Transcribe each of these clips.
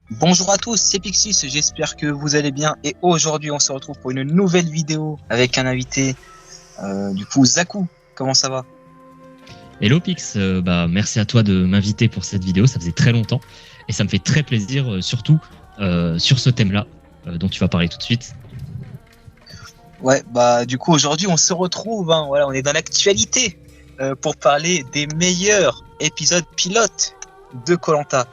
Bonjour à tous, c'est Pixis, j'espère que vous allez bien et aujourd'hui on se retrouve pour une nouvelle vidéo avec un invité, Zakou, comment ça va? Hello Pix, merci à toi de m'inviter pour cette vidéo, ça faisait très longtemps et ça me fait très plaisir, surtout sur ce thème-là dont tu vas parler tout de suite. Ouais, aujourd'hui on se retrouve, on est dans l'actualité pour parler des meilleurs épisodes pilotes de Koh-Lanta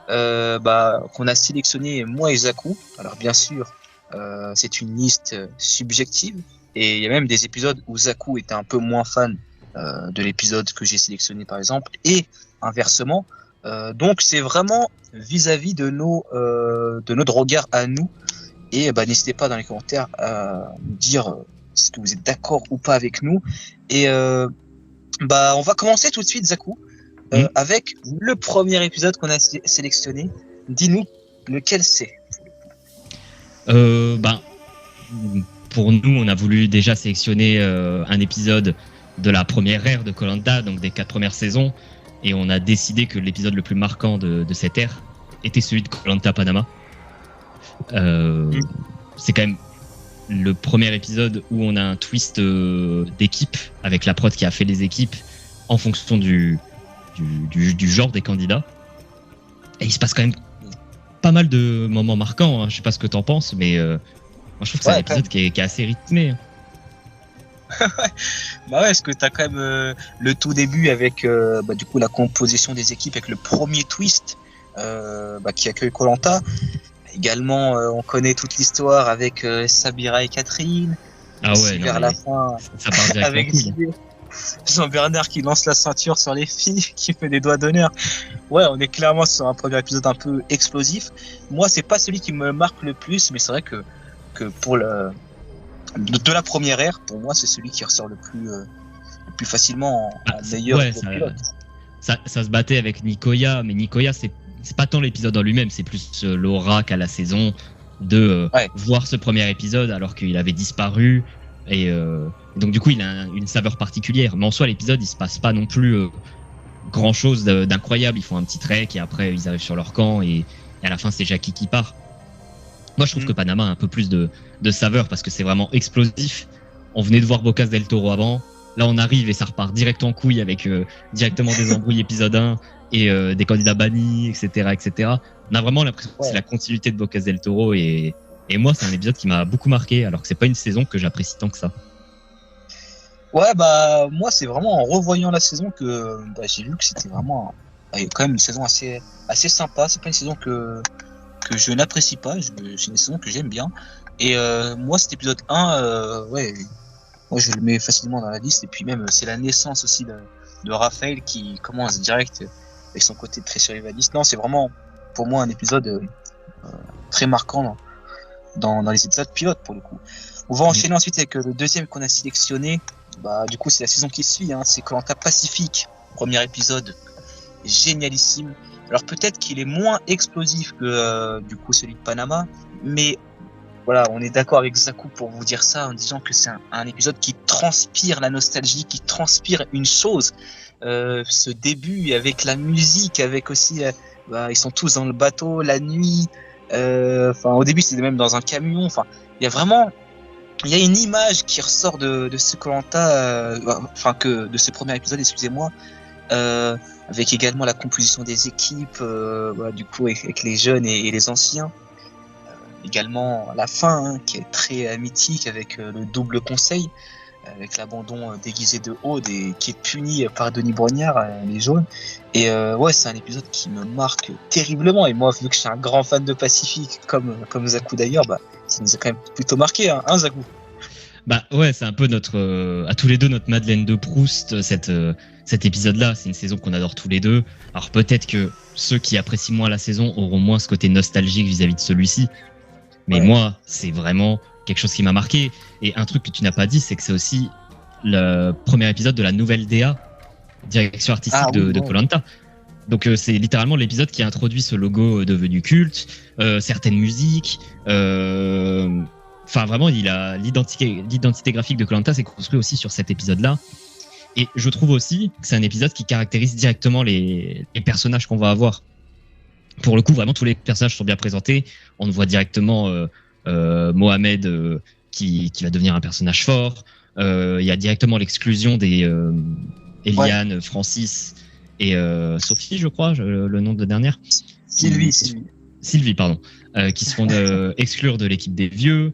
qu'on a sélectionné moi et Zakou. Alors bien sûr, c'est une liste subjective et il y a même des épisodes où Zakou était un peu moins fan de l'épisode que j'ai sélectionné par exemple et inversement. Donc c'est vraiment vis-à-vis de notre regard à nous et n'hésitez pas dans les commentaires à nous dire est-ce que vous êtes d'accord ou pas avec nous et on va commencer tout de suite Zakou. Avec le premier épisode qu'on a sélectionné. Dis-nous lequel c'est. Pour nous, on a voulu déjà sélectionner un épisode de la première ère de Koh-Lanta, donc des 4 premières saisons, et on a décidé que l'épisode le plus marquant de cette ère était celui de Koh-Lanta Panama. C'est quand même le premier épisode où on a un twist d'équipe avec la prod qui a fait les équipes en fonction du genre des candidats. Et il se passe quand même pas mal de moments marquants, hein. Je sais pas ce que t'en penses, mais moi je trouve que c'est un épisode qui est assez rythmé. Parce que t'as quand même le tout début avec la composition des équipes avec le premier twist qui accueille Koh-Lanta. Également, on connaît toute l'histoire avec Sabira et Catherine. Vers la fin, ça part direct avec Jean-Bernard qui lance la ceinture sur les filles, qui fait des doigts d'honneur. Ouais, on est clairement sur un premier épisode un peu explosif. Moi, c'est pas celui qui me marque le plus, mais c'est vrai que pour de la première ère, pour moi, c'est celui qui ressort le plus facilement en meilleur pilote. Ça se battait avec Nicoya, mais Nicoya, c'est pas tant l'épisode en lui-même, c'est plus l'aura qu'a la saison de voir ce premier épisode alors qu'il avait disparu. Et donc du coup il a une saveur particulière, mais en soi l'épisode il se passe pas non plus grand chose d'incroyable. Ils font un petit trek et après ils arrivent sur leur camp et à la fin c'est Jackie qui part. Moi je trouve que Panama a un peu plus de saveur parce que c'est vraiment explosif. On venait de voir Bocas del Toro avant, là on arrive et ça repart direct en couille avec directement des embrouilles épisode 1 et des candidats bannis, etc. On a vraiment l'impression que c'est la continuité de Bocas del Toro et moi, c'est un épisode qui m'a beaucoup marqué, alors que c'est pas une saison que j'apprécie tant que ça. Ouais, moi, c'est vraiment en revoyant la saison que j'ai vu que c'était vraiment quand même une saison assez sympa. C'est pas une saison que je n'apprécie pas, c'est une saison que j'aime bien. Et moi, cet épisode 1, moi, je le mets facilement dans la liste. Et puis même, c'est la naissance aussi de Raphaël qui commence direct avec son côté très survivaliste. Non, c'est vraiment, pour moi, un épisode très marquant dans les épisodes pilotes pour le coup. On va enchaîner ensuite avec le deuxième qu'on a sélectionné. Du coup c'est la saison qui suit, c'est Koh-Lanta Pacifique, premier épisode génialissime. Alors peut-être qu'il est moins explosif que celui de Panama, mais voilà, on est d'accord avec Zakou pour vous dire ça en disant que c'est un épisode qui transpire la nostalgie, qui transpire une chose. Ce début avec la musique, avec aussi ils sont tous dans le bateau la nuit. Au début c'était même dans un camion. Il y a une image qui ressort de ce Koh-Lanta, de ce premier épisode, excusez-moi, avec également la composition des équipes, avec les jeunes et les anciens. Également la fin qui est très mythique avec le double conseil, avec l'abandon déguisé de Aude et qui est puni par Denis Brognard, les jaunes. Et c'est un épisode qui me marque terriblement. Et moi, vu que je suis un grand fan de Pacifique, comme Zakou d'ailleurs, ça nous a quand même plutôt marqué, Zakou. C'est un peu à tous les deux notre Madeleine de Proust, cet épisode-là. C'est une saison qu'on adore tous les deux. Alors peut-être que ceux qui apprécient moins la saison auront moins ce côté nostalgique vis-à-vis de celui-ci. Mais moi, c'est vraiment quelque chose qui m'a marqué. Et un truc que tu n'as pas dit, c'est que c'est aussi le premier épisode de la nouvelle DA, direction artistique de Koh-Lanta. Donc c'est littéralement l'épisode qui a introduit ce logo devenu culte, certaines musiques. Vraiment, l'identité graphique de Koh-Lanta s'est construite aussi sur cet épisode-là. Et je trouve aussi que c'est un épisode qui caractérise directement les personnages qu'on va avoir. pour le coup, vraiment, tous les personnages sont bien présentés. On voit directement Mohamed qui va devenir un personnage fort. Il y a directement l'exclusion des Eliane, Francis et Sophie, je crois, le nom de la dernière. Sylvie, pardon. Qui se font exclure de l'équipe des vieux.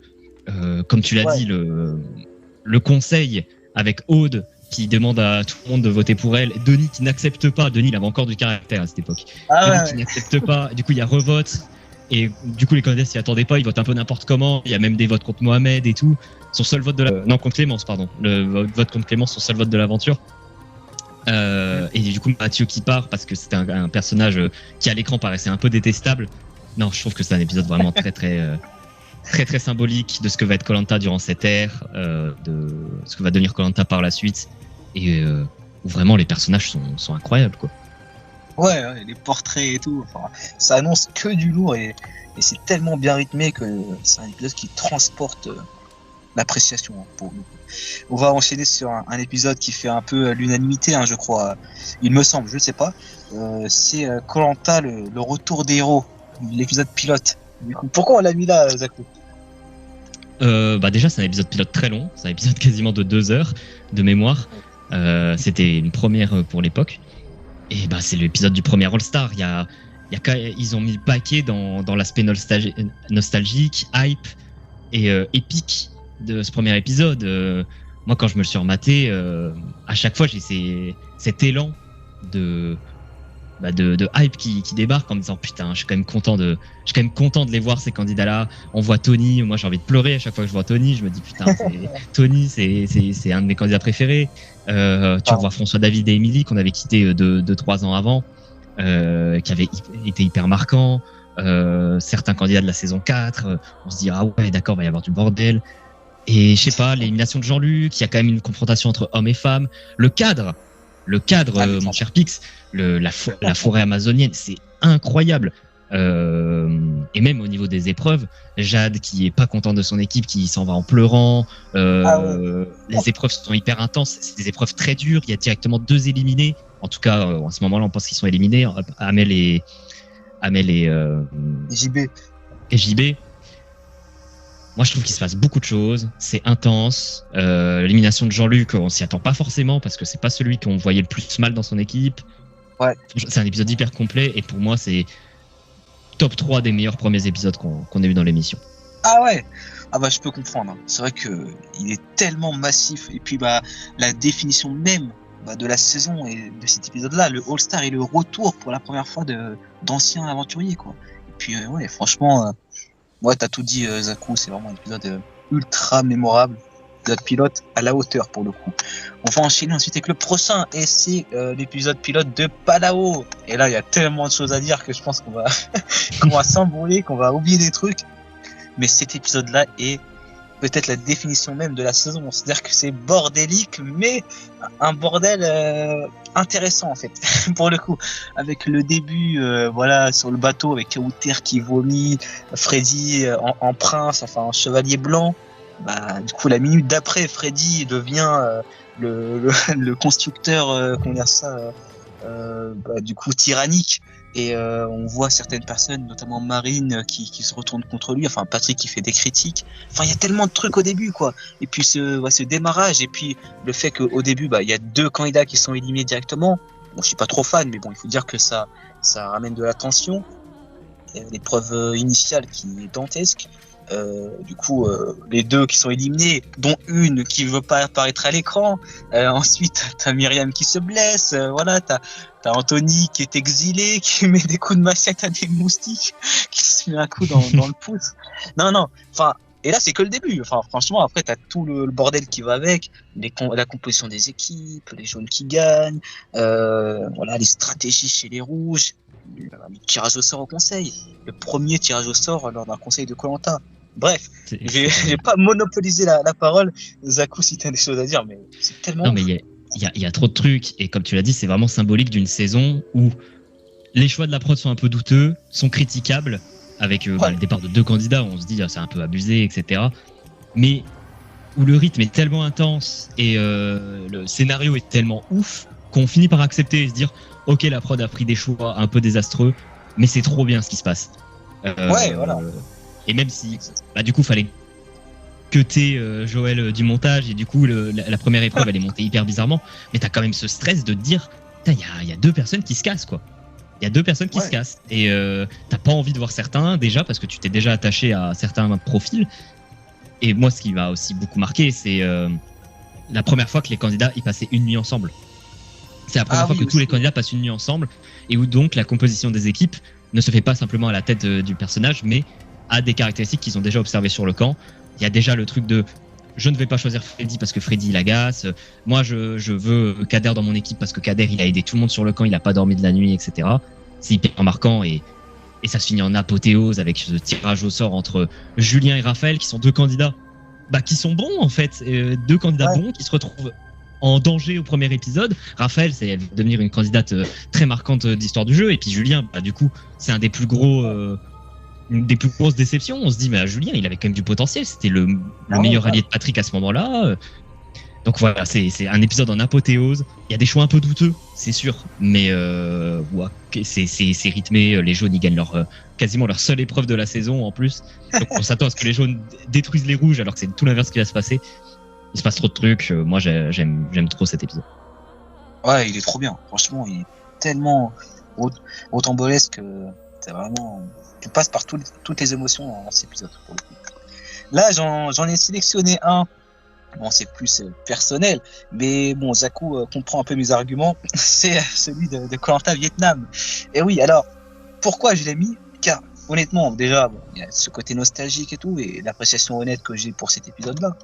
Comme tu l'as dit, le conseil avec Aude qui demande à tout le monde de voter pour elle. Denis qui n'accepte pas. Denis, il avait encore du caractère à cette époque. Denis qui n'accepte pas. Du coup, il y a revote. Et du coup, les candidats s'y attendaient pas. Ils votent un peu n'importe comment. Il y a même des votes contre Mohamed et tout. Son seul vote de la... non, contre Clémence, pardon. Le vote contre Clémence, son seul vote de l'aventure. Et du coup, Mathieu qui part parce que c'était un personnage qui, à l'écran, paraissait un peu détestable. Non, je trouve que c'est un épisode vraiment très symbolique de ce que va être Koh-Lanta durant cette ère, de ce que va devenir Koh-Lanta par la suite, et où vraiment les personnages sont incroyables, quoi. Ouais, les portraits et tout, enfin, ça annonce que du lourd et c'est tellement bien rythmé que c'est un épisode qui transporte l'appréciation, hein, pour nous. On va enchaîner sur un épisode qui fait un peu l'unanimité, hein, je crois, il me semble, je ne sais pas. C'est Koh-Lanta, le retour des héros, l'épisode pilote. Du coup, pourquoi on l'a mis là, Zakou? Déjà, c'est un épisode pilote très long, c'est un épisode quasiment de 2 heures de mémoire. C'était une première pour l'époque. Et c'est l'épisode du premier All-Star. Ils ont mis le paquet dans l'aspect nostalgique, hype et épique de ce premier épisode. Moi, quand je me le suis rematé, à chaque fois, j'ai cet élan de hype qui débarque en me disant putain, je suis quand même content de les voir, ces candidats-là. On voit Tony, moi j'ai envie de pleurer à chaque fois que je vois Tony. Je me dis putain, Tony, c'est un de mes candidats préférés. Tu revois François David et Émilie qu'on avait quitté 2-3 ans avant, qui avaient été hyper marquants. Certains candidats de la saison 4, on se dit ah ouais, d'accord, va y avoir du bordel. Et je sais pas, l'élimination de Jean-Luc, il y a quand même une confrontation entre hommes et femmes. Le cadre, mon cher Pix, la forêt amazonienne, c'est incroyable. Et même au niveau des épreuves, Jade qui est pas content de son équipe, qui s'en va en pleurant. Les épreuves sont hyper intenses, c'est des épreuves très dures. Il y a directement 2 éliminés. En tout cas, à ce moment-là, on pense qu'ils sont éliminés. Amel et JB. Moi, je trouve qu'il se passe beaucoup de choses. C'est intense. L'élimination de Jean-Luc, on s'y attend pas forcément parce que c'est pas celui qu'on voyait le plus mal dans son équipe. Ouais. C'est un épisode hyper complet et pour moi, c'est top 3 des meilleurs premiers épisodes qu'on a eu dans l'émission. Ah ouais. Je peux comprendre. C'est vrai que il est tellement massif et puis la définition même de la saison et de cet épisode-là, le All-Star et le retour pour la première fois d'anciens aventuriers, quoi. Et puis ouais, franchement. Ouais, t'as tout dit, Zakou, c'est vraiment un épisode ultra mémorable, épisode pilote à la hauteur pour le coup. On va enchaîner ensuite avec le prochain, et c'est l'épisode pilote de Palao. Et là, il y a tellement de choses à dire que je pense qu'on va s'embrouiller, qu'on va oublier des trucs. Mais cet épisode-là est peut-être la définition même de la saison. C'est-à-dire que c'est bordélique, mais un bordel intéressant en fait, pour le coup. Avec le début, sur le bateau, avec Outer qui vomit, Freddy en prince, enfin en chevalier blanc. Du coup, la minute d'après, Freddy devient le constructeur, du coup tyrannique. Et on voit certaines personnes, notamment Marine, qui se retournent contre lui. Enfin, Patrick qui fait des critiques. Enfin, il y a tellement de trucs au début, quoi. Et puis ce démarrage, et puis le fait qu'au début, il y a 2 candidats qui sont éliminés directement. Bon, je suis pas trop fan, mais bon, il faut dire que ça ramène de la tension. L'épreuve initiale qui est dantesque. Du coup, les 2 qui sont éliminés, dont une qui veut pas apparaître à l'écran. Ensuite, t'as Myriam qui se blesse. T'as Anthony qui est exilé, qui met des coups de machette à des moustiques, qui se met un coup dans le pouce. Non. Enfin, et là, c'est que le début. Enfin, franchement, après, t'as tout le bordel qui va avec, la composition des équipes, les jaunes qui gagnent, les stratégies chez les rouges, le tirage au sort au conseil, le premier tirage au sort lors d'un conseil de Koh-Lanta. Bref, j'ai pas monopolisé la parole. Zakou, si t'as des choses à dire, mais c'est tellement... Non, mais il y a trop de trucs, et comme tu l'as dit, c'est vraiment symbolique d'une saison où les choix de la prod sont un peu douteux, sont critiquables, avec le départ de 2 candidats, on se dit c'est un peu abusé, etc. Mais où le rythme est tellement intense et le scénario est tellement ouf qu'on finit par accepter et se dire ok, la prod a pris des choix un peu désastreux, mais c'est trop bien ce qui se passe. Ouais, voilà. Et même si, du coup, fallait cutter Joël du montage, et du coup, la première épreuve, elle est montée hyper bizarrement, mais t'as quand même ce stress de te dire, il y a 2 personnes qui se cassent, quoi. Il y a 2 personnes qui se cassent, et t'as pas envie de voir certains, déjà, parce que tu t'es déjà attaché à certains profils. Et moi, ce qui m'a aussi beaucoup marqué, c'est la première fois que les candidats y passaient une nuit ensemble. C'est la première fois que tous les candidats passent une nuit ensemble, et où donc la composition des équipes ne se fait pas simplement à la tête du personnage, mais a des caractéristiques qu'ils ont déjà observées sur le camp. Il y a déjà le truc de je ne vais pas choisir Freddy parce que Freddy il agace. Moi je veux Kader dans mon équipe parce que Kader il a aidé tout le monde sur le camp, il a pas dormi de la nuit, etc. C'est hyper marquant et ça se finit en apothéose avec ce tirage au sort entre Julien et Raphaël qui sont 2 candidats qui sont bons en fait. 2 candidats bons qui se retrouvent en danger au premier épisode. Raphaël, elle va devenir une candidate très marquante d'histoire du jeu. Et puis Julien, du coup, c'est une des plus grosses déceptions. On se dit, mais Julien, il avait quand même du potentiel. C'était le meilleur allié de Patrick à ce moment-là. Donc voilà, c'est un épisode en apothéose. Il y a des choix un peu douteux, c'est sûr. Mais c'est rythmé. Les jaunes, ils gagnent quasiment leur seule épreuve de la saison en plus. Donc on s'attend à ce que les jaunes détruisent les rouges alors que c'est tout l'inverse qui va se passer. Il se passe trop de trucs. Moi, j'aime trop cet épisode. Ouais, il est trop bien. Franchement, il est tellement rocambolesque que c'est vraiment. Tu passes par toutes les émotions dans cet épisode. Pour le coup. Là, j'en ai sélectionné un. Bon, c'est plus personnel, mais bon, Zakou comprend un peu mes arguments. C'est celui de Koh-Lanta Vietnam. Et oui, alors, pourquoi je l'ai mis? Car, honnêtement, déjà, il y a ce côté nostalgique et tout, et l'appréciation honnête que j'ai pour cet épisode-là.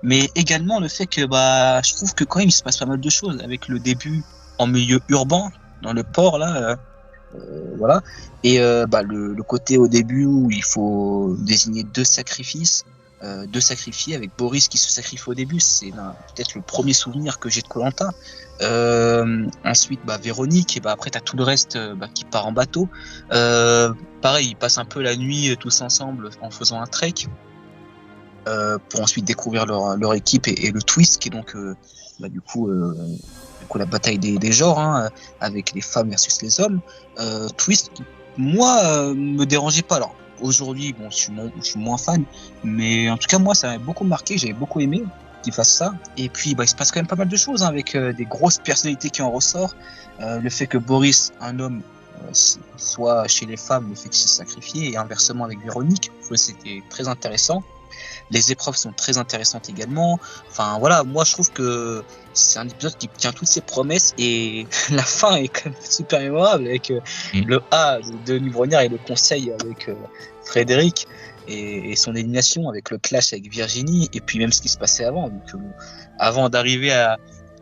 Mais également le fait que, je trouve que quand même, il se passe pas mal de choses avec le début en milieu urbain, dans le port, là, voilà. Et le côté au début où il faut désigner 2 sacrifices. De sacrifier avec Boris qui se sacrifie au début, c'est peut-être le premier souvenir que j'ai de Koh-Lanta. Ensuite Véronique, et après t'as tout le reste qui part en bateau. Pareil, ils passent un peu la nuit tous ensemble en faisant un trek pour ensuite découvrir leur équipe et le twist qui est donc du coup la bataille des genres avec les femmes versus les hommes. Twist qui moi me dérangeait pas. Alors aujourd'hui, bon, je suis moins fan, mais en tout cas, moi, ça m'a beaucoup marqué, j'avais beaucoup aimé qu'ils fassent ça. Et puis, il se passe quand même pas mal de choses, avec des grosses personnalités qui en ressortent. Le fait que Boris, un homme, soit chez les femmes, le fait qu'il s'est sacrifié, et inversement avec Véronique, c'était très intéressant. Les épreuves sont très intéressantes également. Enfin, voilà, moi, je trouve que c'est un épisode qui tient toutes ses promesses et la fin est quand même super mémorable avec le A de Denis Brognard et le conseil avec Frédéric et son élimination avec le clash avec Virginie et puis même ce qui se passait avant. Donc, avant d'arriver à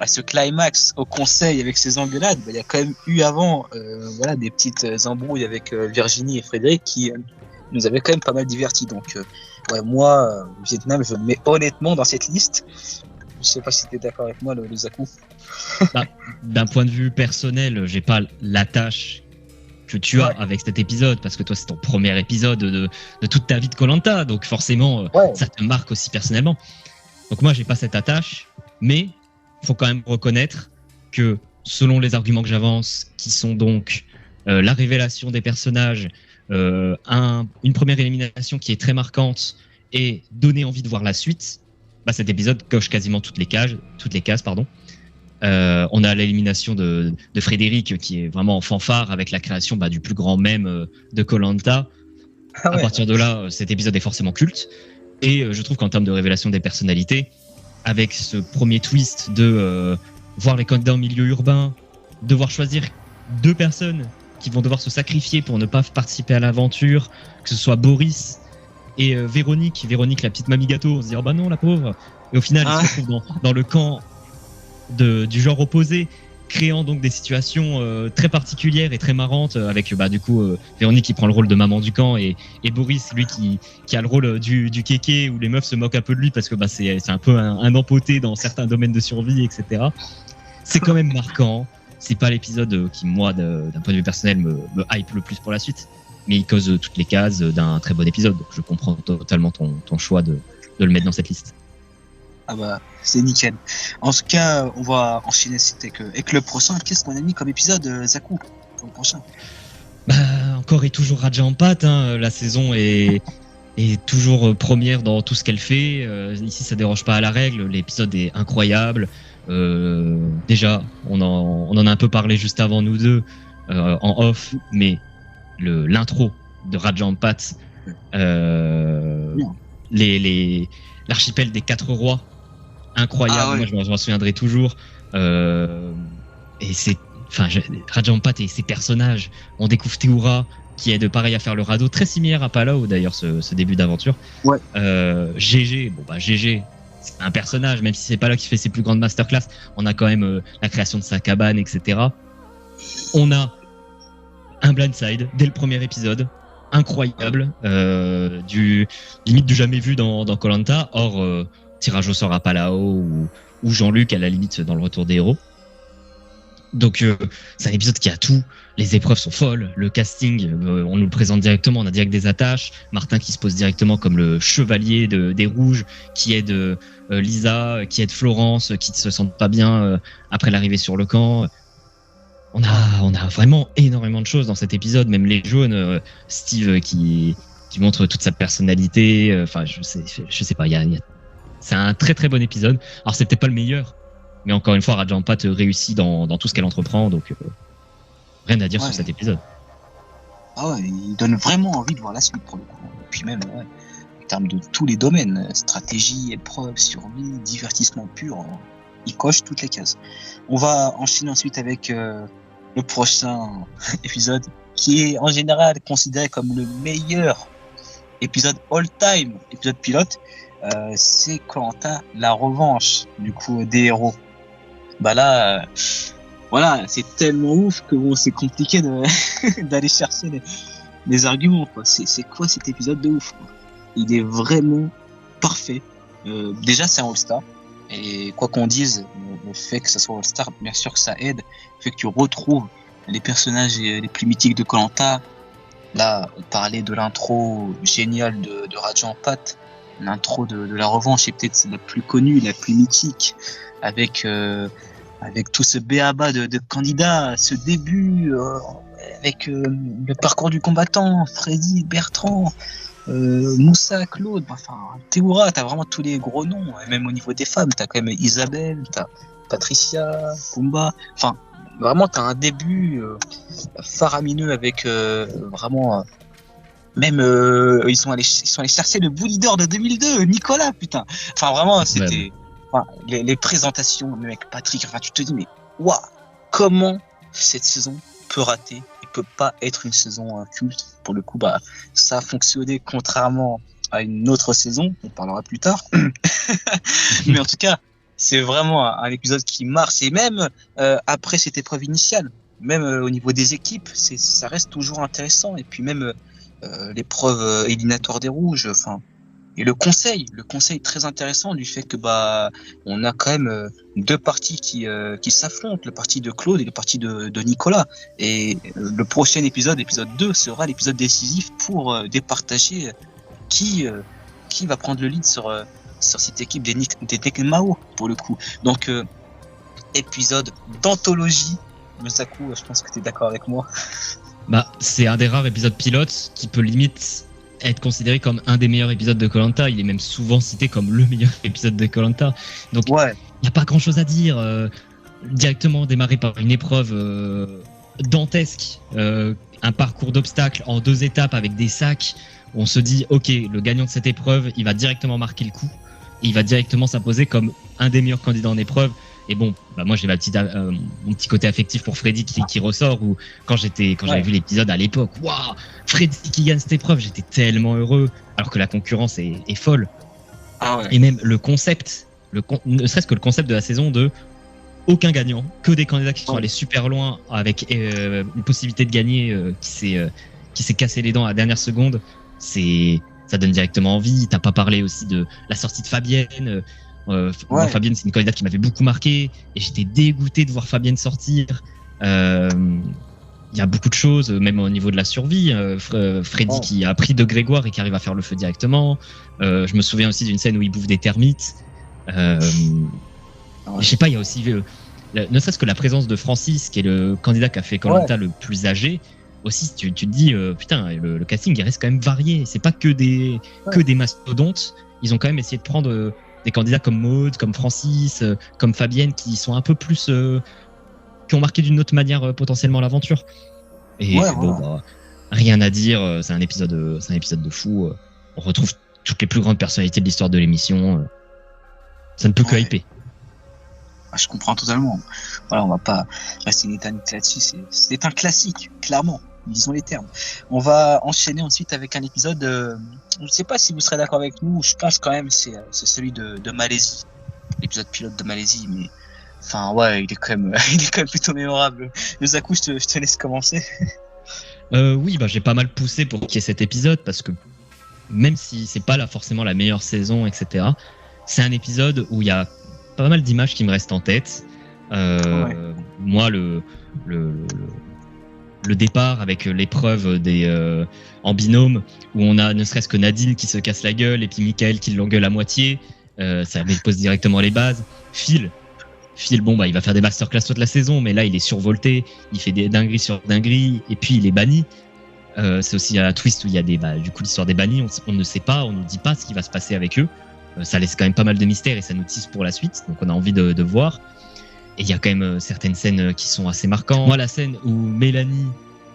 ce climax au conseil avec ses engueulades, il y a quand même eu avant des petites embrouilles avec Virginie et Frédéric qui nous avaient quand même pas mal divertis. Donc, moi, Vietnam, je le mets honnêtement dans cette liste. Je sais pas si tu es d'accord avec moi, le Zakou. D'un point de vue personnel, j'ai pas l'attache que tu as avec cet épisode, parce que toi, c'est ton premier épisode de toute ta vie de Koh-Lanta, donc forcément, ça te marque aussi personnellement. Donc moi, j'ai pas cette attache, mais faut quand même reconnaître que selon les arguments que j'avance, qui sont donc la révélation des personnages, une première élimination qui est très marquante et donner envie de voir la suite, cet épisode coche quasiment toutes les cases. On a l'élimination de Frédéric qui est vraiment en fanfare avec la création du plus grand mème de Koh-Lanta. À partir de là, cet épisode est forcément culte. Et je trouve qu'en termes de révélation des personnalités, avec ce premier twist de voir les candidats en milieu urbain, devoir choisir 2 personnes qui vont devoir se sacrifier pour ne pas participer à l'aventure, que ce soit Boris et Véronique, la petite mamie gâteau, on se dit oh non la pauvre, et au final ils se retrouvent dans le camp du genre opposé, créant donc des situations très particulières et très marrantes avec Véronique qui prend le rôle de maman du camp et Boris lui qui a le rôle du kéké où les meufs se moquent un peu de lui parce que c'est un peu un empoté dans certains domaines de survie, etc. C'est quand même marquant. C'est pas l'épisode qui moi d'un point de vue personnel me hype le plus pour la suite, mais il cause toutes les cases d'un très bon épisode. Donc je comprends totalement ton choix de le mettre dans cette liste. C'est nickel. En tout cas, on va enchaîner avec le prochain. Qu'est-ce qu'on a mis comme épisode, Zakou, pour le prochain? encore et toujours Raja en pâte. La saison est toujours première dans tout ce qu'elle fait. Ici, ça déroge pas à la règle. L'épisode est incroyable. Déjà, on en a un peu parlé juste avant nous deux en off, mais l'intro de Raja en pâte, l'archipel des 4 rois, incroyable. Moi, je m'en souviendrai toujours. Et c'est, Raja en pâte et ses personnages. On découvre Théoura, qui aide pareil à faire le radeau, très similaire à Palao d'ailleurs, ce début d'aventure. Ouais. GG, GG, c'est un personnage, même si c'est pas là qui fait ses plus grandes masterclass, on a quand même la création de sa cabane, etc. On a un blindside dès le premier épisode, incroyable, limite du jamais vu dans Koh-Lanta, hors tirage au sort à Palao ou Jean-Luc à la limite dans le retour des héros. Donc c'est un épisode qui a tout, les épreuves sont folles, le casting, on nous le présente directement, on a direct des attaches, Martin qui se pose directement comme le chevalier des Rouges, qui aide Lisa, qui aide Florence, qui ne se sentent pas bien après l'arrivée sur le camp. On a vraiment énormément de choses dans cet épisode, même les jaunes, Steve qui montre toute sa personnalité, je sais pas, c'est un très très bon épisode. Alors c'est peut-être pas le meilleur, mais encore une fois, Raja en pâte réussit dans tout ce qu'elle entreprend, donc rien à dire sur cet épisode. Ah ouais, il donne vraiment envie de voir la suite pour le coup. Et puis même, en termes de tous les domaines, stratégie, épreuve, survie, divertissement pur, il coche toutes les cases. On va enchaîner ensuite avec le prochain épisode, qui est en général considéré comme le meilleur épisode all-time, épisode pilote. C'est Koh-Lanta, la revanche du coup des héros. Là, voilà, c'est tellement ouf que bon, c'est compliqué d'aller chercher les arguments, quoi. C'est quoi cet épisode de ouf, quoi. Il est vraiment parfait. Déjà, c'est un All-Star. Et quoi qu'on dise, le fait que ça soit All-Star, bien sûr que ça aide. Le fait que tu retrouves les personnages les plus mythiques de Koh-Lanta. Là, on parlait de l'intro géniale de Raja en pâte. L'intro de la revanche est peut-être la plus connue, la plus mythique, avec tout ce béaba de candidats, ce début, avec le parcours du combattant, Freddy, Bertrand, Moussa, Claude, Théoura, t'as vraiment tous les gros noms, et même au niveau des femmes, t'as quand même Isabelle, t'as Patricia, Pumba, vraiment t'as un début faramineux avec vraiment... Même ils sont allés chercher le beau leader de 2002, Nicolas, putain. Vraiment, c'était les présentations, même avec Patrick. Tu te dis, mais waouh, comment cette saison peut rater et peut pas être une saison culte. Pour le coup, ça a fonctionné contrairement à une autre saison. On parlera plus tard. Mais en tout cas, c'est vraiment un épisode qui marche. Et même après cette épreuve initiale, même au niveau des équipes, ça reste toujours intéressant. Et puis même l'épreuve éliminatoire des Rouges, et le conseil très intéressant du fait que on a quand même deux parties qui s'affrontent, le parti de Claude et le parti de Nicolas, et le prochain épisode 2 sera l'épisode décisif pour départager qui va prendre le lead sur cette équipe des Nekmao pour le coup. Donc épisode d'anthologie. Musaku, je pense que tu es d'accord avec moi. C'est un des rares épisodes pilotes qui peut limite être considéré comme un des meilleurs épisodes de Koh-Lanta. Il est même souvent cité comme le meilleur épisode de Koh-Lanta. Donc, il n'y a pas grand-chose à dire. Directement démarrer par une épreuve dantesque, un parcours d'obstacles en 2 étapes avec des sacs. On se dit, ok, le gagnant de cette épreuve, il va directement marquer le coup. Et il va directement s'imposer comme un des meilleurs candidats en épreuve. Et bon, moi j'ai mon petit côté affectif pour Freddy qui ressort, ou quand j'avais vu l'épisode à l'époque, waouh, Freddy qui gagne cette épreuve, j'étais tellement heureux, alors que la concurrence est folle. Et même le concept, ne serait-ce que le concept de la saison de aucun gagnant, que des candidats qui sont allés super loin avec une possibilité de gagner qui s'est cassé les dents à la dernière seconde, ça donne directement envie. T'as pas parlé aussi de la sortie de Fabienne. Moi, Fabienne, c'est une candidate qui m'avait beaucoup marqué et j'étais dégoûté de voir Fabienne sortir. Il y a beaucoup de choses, même au niveau de la survie. Freddy qui a pris de Grégoire et qui arrive à faire le feu directement. Je me souviens aussi d'une scène où il bouffe des termites. Je sais pas, il y a aussi ne serait-ce que la présence de Francis, qui est le candidat qui a fait Koh-Lanta le plus âgé. aussi, tu te dis, putain, le casting, il reste quand même varié. C'est pas que des mastodontes. Ils ont quand même essayé de prendre des candidats comme Maud, comme Francis, comme Fabienne, qui sont un peu plus... qui ont marqué d'une autre manière potentiellement l'aventure. Et rien à dire, c'est un épisode de fou. On retrouve toutes les plus grandes personnalités de l'histoire de l'émission. Ça ne peut que hyper. Je comprends totalement. Voilà, on va pas rester une éternité là-dessus. C'est un classique, clairement. Disons les termes. On va enchaîner ensuite avec un épisode. Je ne sais pas si vous serez d'accord avec nous. Je pense quand même c'est celui de Malaisie, l'épisode pilote de Malaisie. Mais enfin ouais, il est quand même plutôt mémorable. Yosaku, je te laisse commencer. Oui, j'ai pas mal poussé pour qu'il y ait cet épisode parce que même si c'est pas forcément la meilleure saison, etc. C'est un épisode où il y a pas mal d'images qui me restent en tête. Moi, le départ avec l'épreuve en binôme, où on a ne serait-ce que Nadine qui se casse la gueule et puis Michael qui l'engueule à moitié, ça me pose directement les bases. Phil, il va faire des masterclass toute la saison, mais là, il est survolté, il fait des dingueries sur dingueries, et puis il est banni. C'est aussi un twist où il y a du coup l'histoire des bannis, on ne sait pas, on ne dit pas ce qui va se passer avec eux. Ça laisse quand même pas mal de mystères et ça nous tisse pour la suite, donc on a envie de voir. Et il y a quand même certaines scènes qui sont assez marquantes. Moi, la scène où Mélanie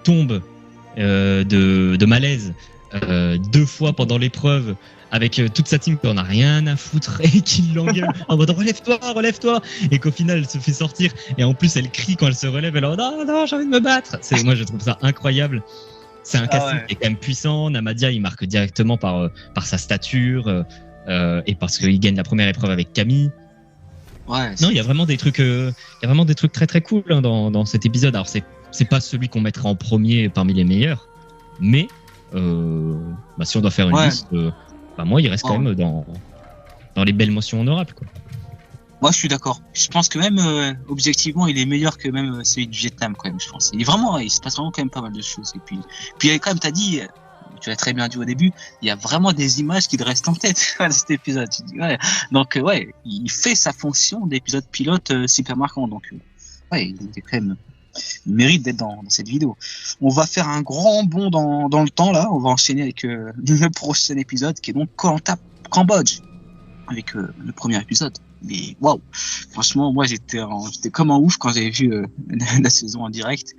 tombe de malaise 2 fois pendant l'épreuve avec toute sa team qui en a rien à foutre et qui l'engueule en mode relève-toi, et qu'au final elle se fait sortir et en plus elle crie quand elle se relève, elle est en non, j'ai envie de me battre. Moi je trouve ça incroyable. C'est un casting qui est quand même puissant. Namadia, il marque directement par sa stature et parce qu'il gagne la première épreuve avec Camille. Non, il y a vraiment des trucs très très cool dans cet épisode. Alors c'est pas celui qu'on mettra en premier parmi les meilleurs, mais si on doit faire une liste, moi il reste quand même dans les belles mentions honorables, quoi. Moi je suis d'accord. Je pense que même objectivement il est meilleur que même celui du Vietnam quand même. Je pense. Il se passe vraiment quand même pas mal de choses. Et puis comme t'as dit. Tu l'as très bien dit au début, il y a vraiment des images qui te restent en tête à cet épisode. Tu dis, donc il fait sa fonction d'épisode pilote super marquant. Donc il est quand même, il mérite d'être dans cette vidéo. On va faire un grand bond dans le temps là. On va enchaîner avec le prochain épisode qui est donc Koh-Lanta Cambodge avec le premier épisode. Mais waouh, franchement moi j'étais comme un ouf quand j'avais vu la saison en direct.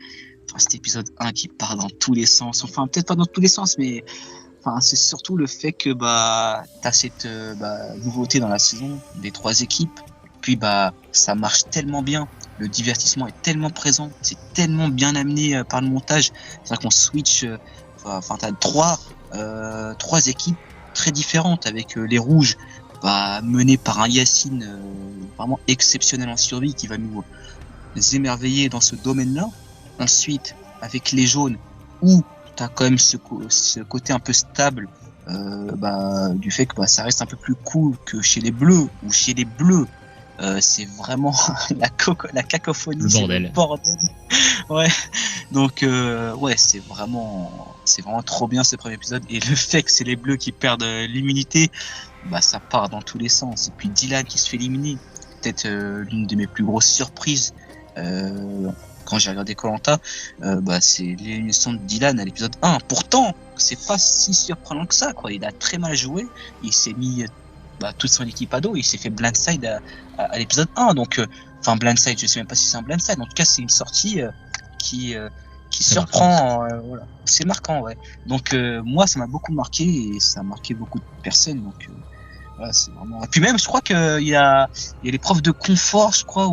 Cet épisode 1 qui part dans tous les sens, enfin peut-être pas dans tous les sens, mais c'est surtout le fait que t'as cette nouveauté dans la saison des 3 équipes, puis ça marche tellement bien, le divertissement est tellement présent, c'est tellement bien amené par le montage, c'est-à-dire qu'on switch, t'as 3 équipes très différentes avec les rouges menés par un Yacine vraiment exceptionnel en survie qui va nous émerveiller dans ce domaine-là. Ensuite, avec les jaunes, où tu as quand même ce côté un peu stable du fait que ça reste un peu plus cool que chez les bleus, ou chez les bleus, c'est vraiment la cacophonie, le bordel. Ouais. Donc, c'est vraiment trop bien ce premier épisode. Et le fait que c'est les bleus qui perdent l'immunité, ça part dans tous les sens. Et puis Dylan qui se fait éliminer, peut-être l'une de mes plus grosses surprises. Quand j'ai regardé Koh-Lanta, c'est l'élimination de Dylan à l'épisode 1. Pourtant, c'est pas si surprenant que ça, quoi. Il a très mal joué. Il s'est mis toute son équipe à dos. Il s'est fait blindside à l'épisode 1. Donc, blindside, je sais même pas si c'est un blindside. En tout cas, c'est une sortie qui surprend. Voilà. C'est marquant, ouais. Donc, moi, ça m'a beaucoup marqué et ça a marqué beaucoup de personnes. Donc, c'est vraiment. Et puis même, je crois qu'il y a l'épreuve de confort, je crois,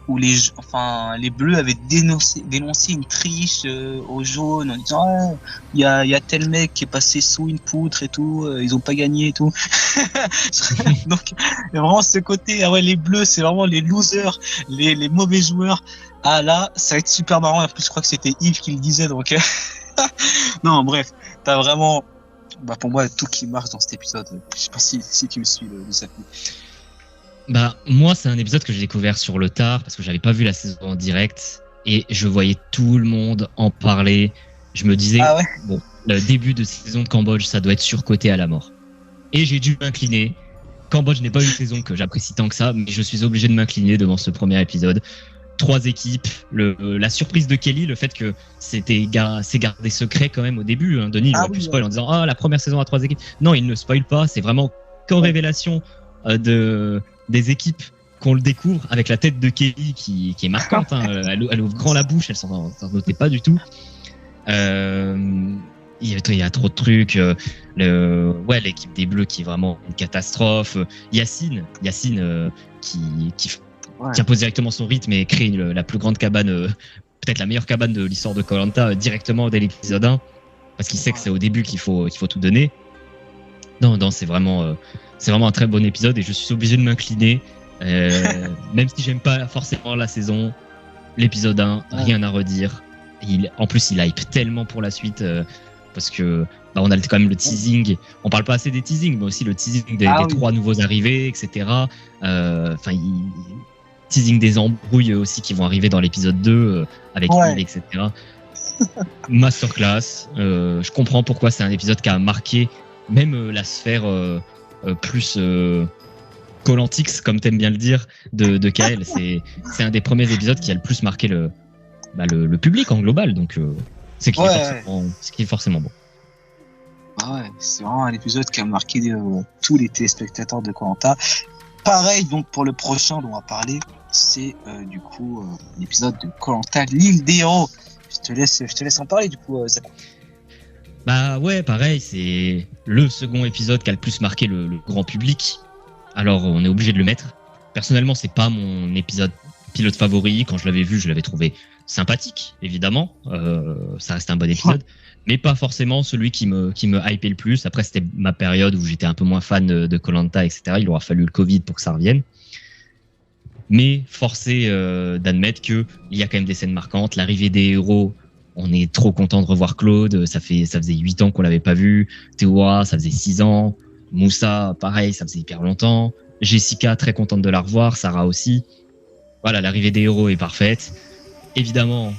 où les bleus avaient dénoncé une triche aux jaunes en disant il y a tel mec qui est passé sous une poutre et tout, ils ont pas gagné et tout. Donc il y a vraiment ce côté les bleus c'est vraiment les losers, les mauvais joueurs. Là ça va être super marrant. En plus je crois que c'était Yves qui le disait, donc non bref, t'as vraiment pour moi tout qui marche dans cet épisode. Je sais pas si tu me suis, Lusaku. Moi, c'est un épisode que j'ai découvert sur le tard parce que j'avais pas vu la saison en direct et je voyais tout le monde en parler. Je me disais, le début de saison de Cambodge, ça doit être surcoté à la mort. Et j'ai dû m'incliner. Cambodge n'est pas une saison que j'apprécie tant que ça, mais je suis obligé de m'incliner devant ce premier épisode. 3 équipes, la surprise de Kelly, le fait que c'est gardé secret quand même au début. Hein. Denis, il aurait pu spoil en disant la première saison à 3 équipes. Non, il ne spoil pas. C'est vraiment qu'en révélation des équipes qu'on le découvre avec la tête de Kelly qui est marquante. Hein. Elle ouvre grand la bouche, elle s'en notait pas du tout. Il y a trop de trucs. L'équipe des Bleus qui est vraiment une catastrophe. Yacine qui impose directement son rythme et crée la plus grande cabane, peut-être la meilleure cabane de l'histoire de Koh-Lanta directement dès l'épisode 1, parce qu'il sait que c'est au début qu'il faut tout donner. Non, c'est vraiment un très bon épisode et je suis obligé de m'incliner, même si j'aime pas forcément la saison. L'épisode 1, rien à redire. En plus, il hype tellement pour la suite parce que on a quand même le teasing. On parle pas assez des teasings, mais aussi le teasing des 3 nouveaux arrivés, etc. Teasing des embrouilles aussi qui vont arriver dans l'épisode 2 avec Hill, etc. Masterclass. Je comprends pourquoi c'est un épisode qui a marqué même la sphère plus Colantix, comme t'aimes bien le dire, de Kael. C'est un des premiers épisodes qui a le plus marqué le public en global. Donc c'est qui est forcément bon. C'est vraiment un épisode qui a marqué tous les téléspectateurs de Koh-Lanta. Pareil donc pour le prochain dont on va parler, c'est du coup l'épisode de Koh-Lanta, l'île des héros. Je te laisse en parler du coup, Zach. Pareil, c'est le second épisode qui a le plus marqué le grand public. Alors on est obligé de le mettre. Personnellement, c'est pas mon épisode pilote favori. Quand je l'avais vu, je l'avais trouvé sympathique, évidemment. Ça reste un bon épisode. Mais pas forcément celui qui me hypait le plus. Après, c'était ma période où j'étais un peu moins fan de Koh-Lanta, etc. Il aura fallu le Covid pour que ça revienne. Mais forcé d'admettre qu'il y a quand même des scènes marquantes. L'arrivée des héros, on est trop content de revoir Claude. Ça faisait 8 ans qu'on l'avait pas vu. Théoa, ça faisait 6 ans. Moussa, pareil, ça faisait hyper longtemps. Jessica, très contente de la revoir. Sarah aussi. Voilà, l'arrivée des héros est parfaite. Évidemment,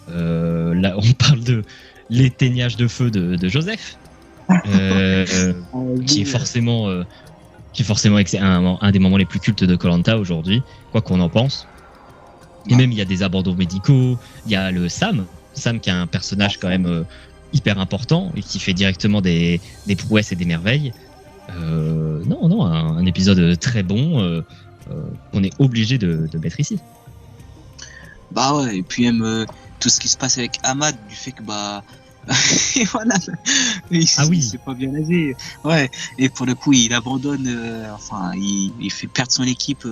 là, on parle de l'éteignage de feu de Joseph, qui est forcément un des moments les plus cultes de Koh-Lanta aujourd'hui, quoi qu'on en pense. Et même il y a des abandons médicaux, il y a le Sam qui est un personnage quand même hyper important et qui fait directement des prouesses et des merveilles. Un épisode très bon qu'on est obligé de mettre ici. Et puis même tout ce qui se passe avec Ahmad, du fait que voilà, c'est pas bien âgé. Et pour le coup, il abandonne, il fait perdre son équipe.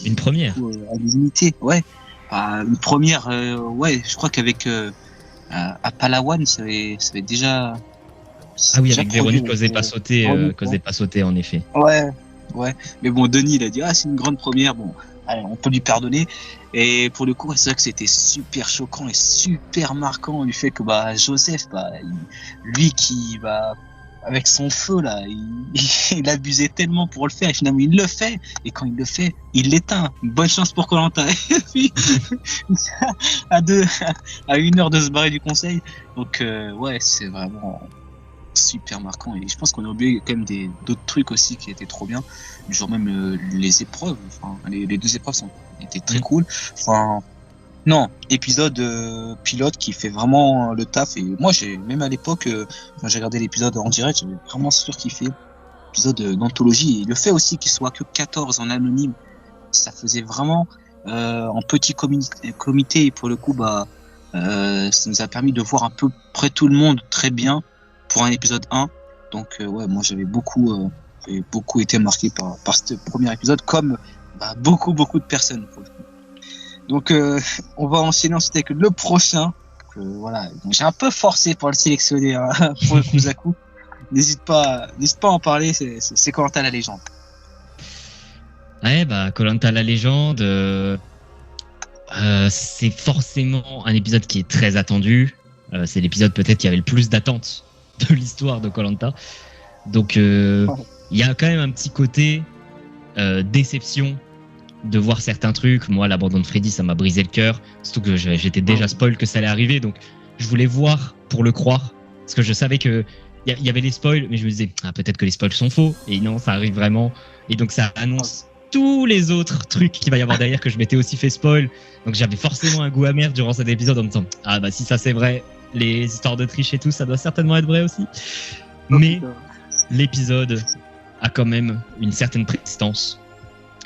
Une première. À l'unité, une première, je crois qu'avec à Palawan, ça avait déjà. Avec Véronique causait pas sauter, en effet. Mais bon, Denis, il a dit c'est une grande première. Bon, allez, on peut lui pardonner. Et pour le coup, c'est vrai que c'était super choquant et super marquant du fait que Joseph, lui qui avec son feu là, il abusait tellement pour le faire et finalement il le fait. Et quand il le fait, il l'éteint. Bonne chance pour Koh-Lanta. Et puis à 1 heure de se barrer du conseil. Donc c'est vraiment super marquant et je pense qu'on a oublié quand même d'autres trucs aussi qui étaient trop bien, du genre même les épreuves, les 2 épreuves étaient très cool. Épisode pilote qui fait vraiment le taf et moi même à l'époque quand j'ai regardé l'épisode en direct, j'avais vraiment surkiffé l'épisode d'anthologie et le fait aussi qu'il soit que 14 en anonyme, ça faisait vraiment en petit comité et pour le coup ça nous a permis de voir à peu près tout le monde très bien pour un épisode 1. Donc moi j'avais beaucoup été marqué par ce premier épisode comme beaucoup de personnes. Donc on va enchaîner ensuite avec le prochain. Donc, j'ai un peu forcé pour le sélectionner pour le Kuzaku. N'hésite pas à en parler, c'est Koh-Lanta la légende. Koh-Lanta la légende, c'est forcément un épisode qui est très attendu. C'est l'épisode peut-être qui avait le plus d'attentes de l'histoire de Koh-Lanta. Donc il y a quand même un petit côté déception de voir certains trucs. Moi, l'abandon de Freddy, ça m'a brisé le cœur, surtout que j'étais déjà spoil que ça allait arriver, donc je voulais voir pour le croire, parce que je savais que il y avait les spoils, mais je me disais peut-être que les spoils sont faux, et non, ça arrive vraiment, et donc ça annonce tous les autres trucs qu'il va y avoir derrière que je m'étais aussi fait spoil. Donc j'avais forcément un goût amer durant cet épisode en me disant ah bah si ça c'est vrai, les histoires de triche et tout, ça doit certainement être vrai aussi. Mais l'épisode a quand même une certaine prestance.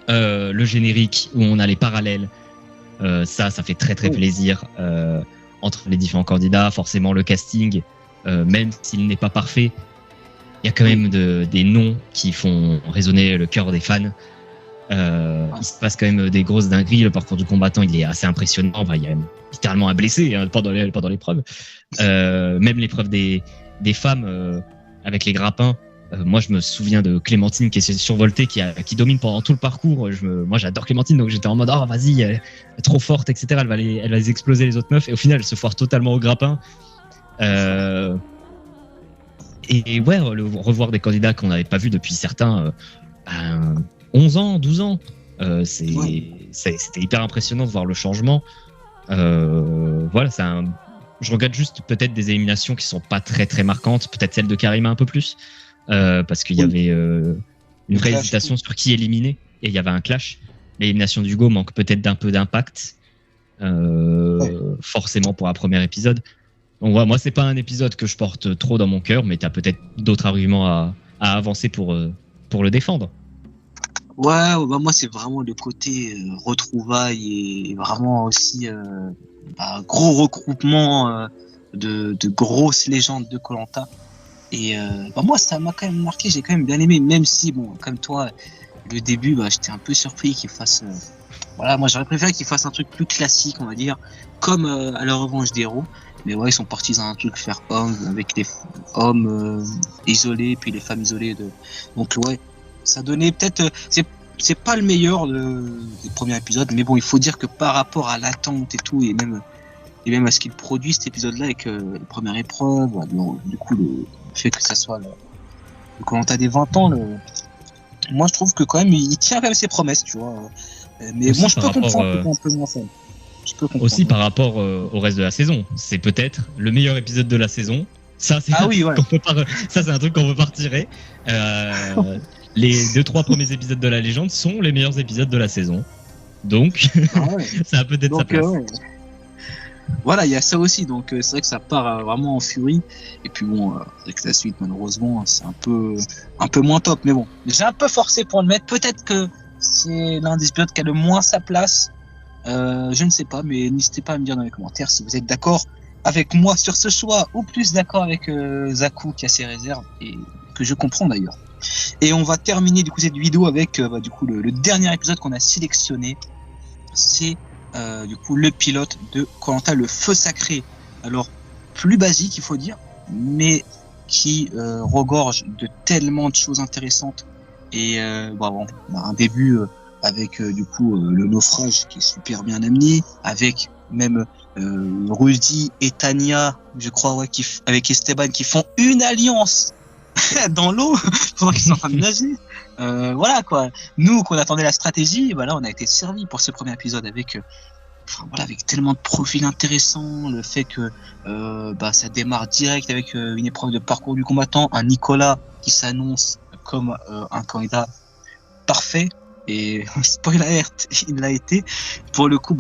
Le générique où on a les parallèles, ça fait très très plaisir entre les différents candidats. Forcément le casting, même s'il n'est pas parfait, il y a quand même des noms qui font résonner le cœur des fans. Il se passe quand même des grosses dingueries. Le parcours du combattant, il est assez impressionnant. Enfin, il y a littéralement un blessé pendant l'épreuve. Même l'épreuve des femmes avec les grappins. Moi, je me souviens de Clémentine qui est survoltée, qui domine pendant tout le parcours. Moi, j'adore Clémentine, donc j'étais en mode oh vas-y, elle est trop forte, etc. Elle va les exploser les autres meufs. Et au final, elle se foire totalement au grappin. Et ouais, revoir des candidats qu'on n'avait pas vus depuis certains 11 ans, 12 ans. C'était hyper impressionnant de voir le changement. Voilà, je regrette juste peut-être des éliminations qui sont pas très très marquantes. Peut-être celle de Karima un peu plus. Parce qu'il y avait une vraie hésitation sur qui éliminer. Et il y avait un clash. L'élimination d'Hugo manque peut-être d'un peu d'impact. Forcément pour un premier épisode. Donc ouais, moi c'est pas un épisode que je porte trop dans mon cœur, mais t'as peut-être d'autres arguments à avancer pour le défendre. Ouais, bah moi c'est vraiment le côté retrouvailles et vraiment aussi gros regroupement de grosses légendes de Koh-Lanta. Et moi ça m'a quand même marqué, j'ai quand même bien aimé, même si bon comme toi le début j'étais un peu surpris qu'il fasse moi j'aurais préféré qu'il fasse un truc plus classique, on va dire, comme à la revanche des héros. Mais ouais, ils sont partis dans un truc faire homme avec les hommes isolés puis les femmes isolées. Donc ouais, ça donnait peut-être c'est pas le meilleur des premiers épisodes, mais bon, il faut dire que par rapport à l'attente et tout, et même à ce qu'il produit cet épisode-là avec les premières épreuves, du coup le fait que ça soit le Koh-Lanta des 20 ans, moi je trouve que quand même il tient quand même ses promesses, tu vois. Mais aussi, moi je peux comprendre un peu moins ça. Aussi par rapport au reste de la saison, c'est peut-être le meilleur épisode de la saison. Ça, c'est ça, c'est un truc qu'on peut pas retirer. Les 2-3 premiers épisodes de la légende sont les meilleurs épisodes de la saison. Donc, ça a peut-être sa place. Voilà, il y a ça aussi. Donc, c'est vrai que ça part vraiment en furie. Et puis bon, avec la suite, malheureusement, c'est un peu moins top. Mais bon, j'ai un peu forcé pour le mettre. Peut-être que c'est l'un des épisodes qui a le moins sa place. Je ne sais pas, mais n'hésitez pas à me dire dans les commentaires si vous êtes d'accord avec moi sur ce choix ou plus d'accord avec Zaku qui a ses réserves et que je comprends d'ailleurs. Et on va terminer du coup cette vidéo avec du coup le dernier épisode qu'on a sélectionné. C'est du coup le pilote de Koh-Lanta, le feu sacré. Alors plus basique il faut dire, mais qui regorge de tellement de choses intéressantes. Et un début avec du coup le naufrage qui est super bien amené, avec même Rudy et Tania, je crois, avec Esteban qui font une alliance dans l'eau pendant qu'ils sont en train de nager. Voilà quoi. Nous qu'on attendait la stratégie, voilà, on a été servi pour ce premier épisode avec avec tellement de profils intéressants, le fait que ça démarre direct avec une épreuve de parcours du combattant, un Nicolas qui s'annonce comme un candidat parfait. Et spoiler alert, il l'a été. Pour le coup,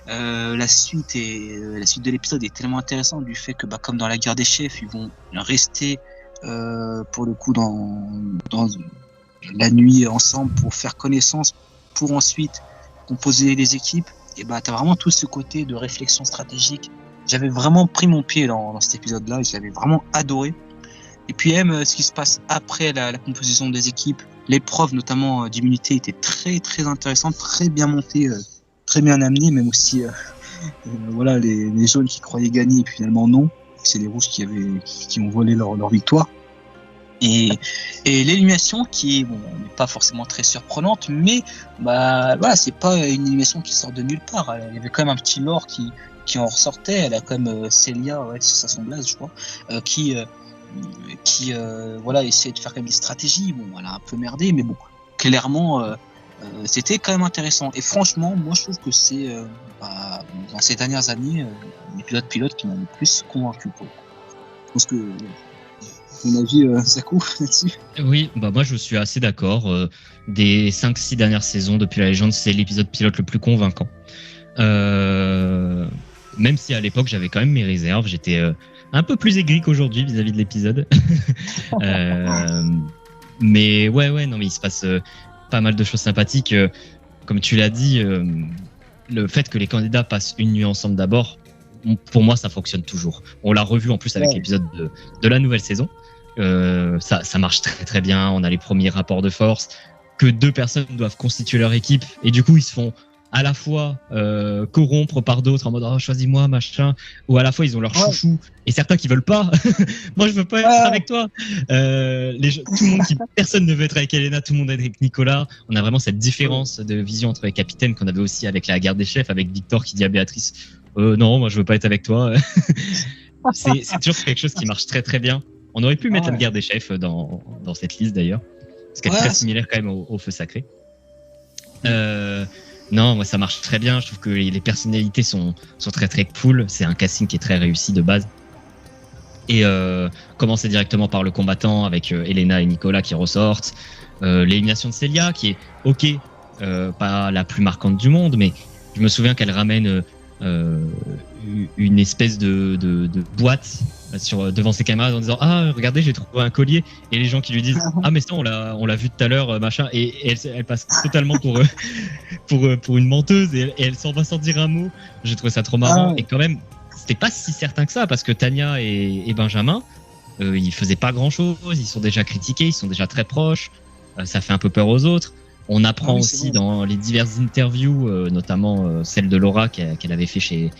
la suite de l'épisode est tellement intéressante du fait que, comme dans la guerre des chefs, ils vont rester pour le coup dans la nuit ensemble pour faire connaissance, pour ensuite composer les équipes. Et t'as vraiment tout ce côté de réflexion stratégique. J'avais vraiment pris mon pied dans cet épisode-là, et j'avais vraiment adoré. Et puis même ce qui se passe après la composition des équipes, l'épreuve notamment d'immunité était très très intéressante, très bien montée, très bien amenée, même aussi les jaunes qui croyaient gagner et puis finalement non, c'est les rouges qui ont volé leur victoire. Et l'élimination qui n'est pas forcément très surprenante, mais c'est pas une élimination qui sort de nulle part. Il y avait quand même un petit lore qui en ressortait. Elle a quand même Célia, c'est ça son blaze je crois, qui essayait de faire quand même des stratégies. Elle a un peu merdé, mais bon, clairement c'était quand même intéressant. Et franchement, moi je trouve que c'est dans ces dernières années l'épisode pilote qui m'a le plus convaincu. Je pense que ton avis, Zakou, là-dessus? Oui, bah moi je suis assez d'accord. Des 5-6 dernières saisons depuis la légende, c'est l'épisode pilote le plus convaincant. Même si à l'époque j'avais quand même mes réserves, j'étais un peu plus aigri qu'aujourd'hui vis-à-vis de l'épisode. Mais ouais, non, mais il se passe pas mal de choses sympathiques. Comme tu l'as dit, le fait que les candidats passent une nuit ensemble d'abord, pour moi, ça fonctionne toujours. On l'a revu en plus avec l'épisode de la nouvelle saison. Ça marche très très bien. On a les premiers rapports de force, que deux personnes doivent constituer leur équipe, et du coup, ils se font à la fois corrompre par d'autres en mode oh, choisis-moi machin, ou à la fois ils ont leur chouchou et certains qui veulent pas. Moi je veux pas être avec toi. Tout le monde personne ne veut être avec Elena, tout le monde est avec Nicolas. On a vraiment cette différence de vision entre les capitaines qu'on avait aussi avec la guerre des chefs, avec Victor qui dit à Béatrice non moi je veux pas être avec toi. c'est toujours quelque chose qui marche très très bien. On aurait pu mettre la guerre des chefs dans cette liste d'ailleurs, parce qu'elle est très similaire quand même au feu sacré. Non, moi ça marche très bien. Je trouve que les personnalités sont très très cool. C'est un casting qui est très réussi de base. Et commencer directement par le combattant avec Elena et Nicolas qui ressortent. L'élimination de Celia qui est ok, pas la plus marquante du monde, mais je me souviens qu'elle ramène une espèce de boîte devant ses camarades en disant ah regardez j'ai trouvé un collier, et les gens qui lui disent ah mais ça on l'a vu tout à l'heure machin, et elle passe totalement pour une menteuse, et elle s'en va sans dire un mot. J'ai trouvé ça trop marrant. Et quand même c'était pas si certain que ça, parce que Tania et Benjamin ils faisaient pas grand chose, ils sont déjà critiqués, ils sont déjà très proches, ça fait un peu peur aux autres. On apprend aussi dans les diverses interviews, notamment celle de Laura qu'elle avait fait chez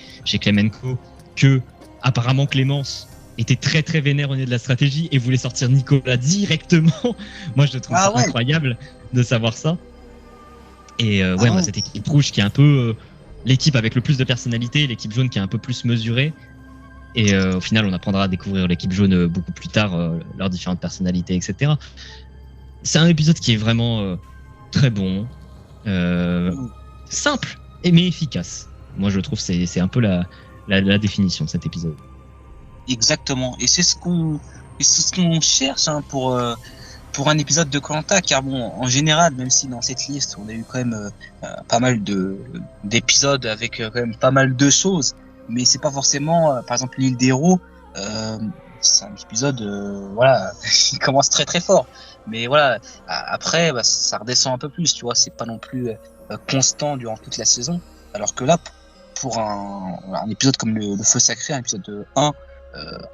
Clemenco, que apparemment Clémence était très très vénère au niveau de la stratégie et voulait sortir Nicolas directement. Moi je trouve ça incroyable de savoir ça. Et on a cette équipe rouge qui est un peu l'équipe avec le plus de personnalité, l'équipe jaune qui est un peu plus mesurée. Et au final on apprendra à découvrir l'équipe jaune beaucoup plus tard, leurs différentes personnalités, etc. C'est un épisode qui est vraiment très bon, simple mais efficace. Moi je trouve que c'est un peu la définition de cet épisode. Exactement, et c'est ce qu'on cherche pour un épisode de Koh-Lanta, car bon, en général, même si dans cette liste on a eu quand même pas mal d'épisodes avec quand même pas mal de choses, mais c'est pas forcément, par exemple l'île des héros, c'est un épisode qui commence très très fort, mais voilà, après ça redescend un peu plus, tu vois, c'est pas non plus constant durant toute la saison, alors que là pour un épisode comme le feu sacré, un épisode 1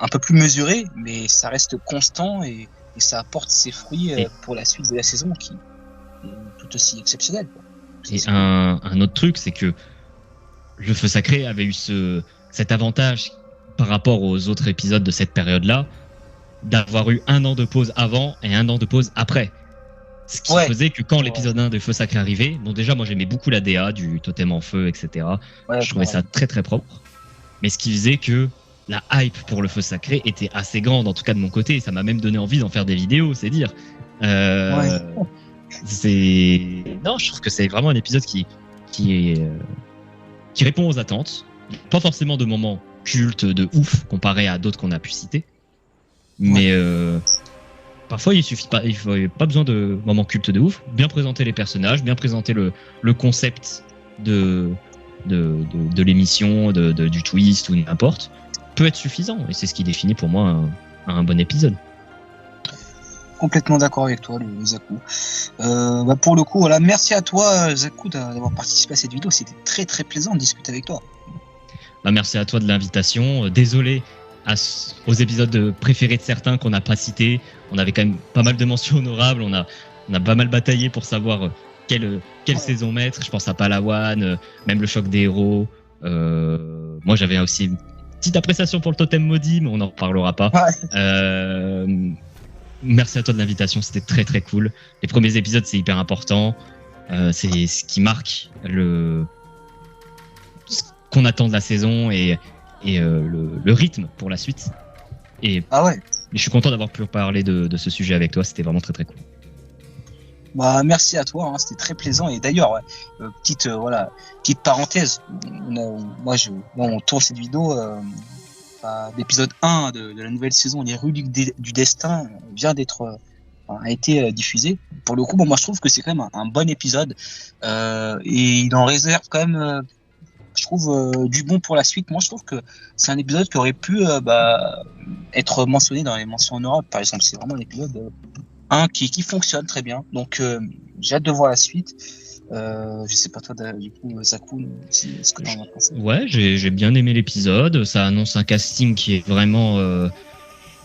un peu plus mesuré, mais ça reste constant, et ça apporte ses fruits pour la suite de la saison qui est tout aussi exceptionnelle. Et un autre truc, c'est que le feu sacré avait eu cet avantage par rapport aux autres épisodes de cette période-là, d'avoir eu 1 an de pause avant et 1 an de pause après. Ce qui faisait que quand l'épisode 1 de Feu Sacré arrivait, bon déjà moi j'aimais beaucoup la DA du totem en feu, etc. Je trouvais ça très très propre. Mais ce qui faisait que la hype pour le Feu Sacré était assez grande, en tout cas de mon côté, et ça m'a même donné envie d'en faire des vidéos, c'est dire. Non, je trouve que c'est vraiment un épisode qui répond aux attentes. Pas forcément de moments cultes de ouf comparé à d'autres qu'on a pu citer, mais parfois il n'y a pas besoin de moments cultes de ouf. Bien présenter les personnages, bien présenter le concept de l'émission, du twist ou n'importe, peut être suffisant, et c'est ce qui définit pour moi un bon épisode. Complètement d'accord avec toi, Zakou. Pour le coup, voilà, merci à toi, Zakou, d'avoir participé à cette vidéo. C'était très très plaisant de discuter avec toi. Merci à toi de l'invitation. Désolé aux épisodes préférés de certains qu'on n'a pas cités. On avait quand même pas mal de mentions honorables. On a pas mal bataillé pour savoir quelle saison mettre. Je pense à Palawan, même le choc des héros. Moi, j'avais aussi une petite appréciation pour le totem maudit, mais on n'en reparlera pas. Merci à toi de l'invitation, c'était très très cool. Les premiers épisodes, c'est hyper important. C'est ce qui marque ce qu'on attend de la saison et le rythme pour la suite. Et je suis content d'avoir pu parler de ce sujet avec toi, c'était vraiment très très cool. Merci à toi, c'était très plaisant. Et d'ailleurs, petite parenthèse, on tourne cette vidéo l'épisode 1 de la nouvelle saison, Les Rues du Destin, vient d'être a été diffusé. Pour le coup, moi je trouve que c'est quand même un bon épisode et il en réserve quand même, je trouve, du bon pour la suite. Moi je trouve que c'est un épisode qui aurait pu être mentionné dans les mentions honorables. Par exemple, c'est vraiment l'épisode 1 qui fonctionne très bien. Donc j'ai hâte de voir la suite. Je sais pas toi, du coup, Zakou, ce que t'en as pensé. Ouais, j'ai bien aimé l'épisode. Ça annonce un casting qui est vraiment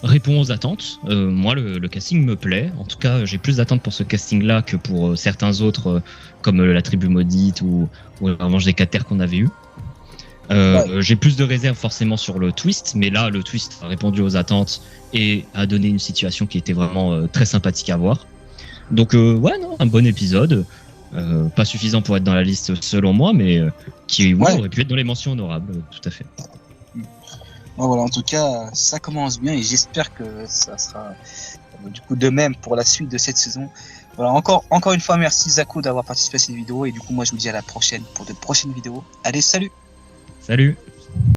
répond aux attentes. Moi, le casting me plaît. En tout cas, j'ai plus d'attentes pour ce casting-là que pour certains autres, comme La Tribu Maudite ou La Revanche des 4 Terres qu'on avait eu. J'ai plus de réserves forcément sur le twist, mais là, le twist a répondu aux attentes et a donné une situation qui était vraiment très sympathique à voir. Donc, ouais, non, un bon épisode. Pas suffisant pour être dans la liste selon moi, mais qui aurait pu être dans les mentions honorables, tout à fait. Voilà, en tout cas, ça commence bien et j'espère que ça sera du coup de même pour la suite de cette saison. Voilà, encore une fois, merci Zakou d'avoir participé à cette vidéo et du coup, moi je vous dis à la prochaine pour de prochaines vidéos. Allez, salut! Salut!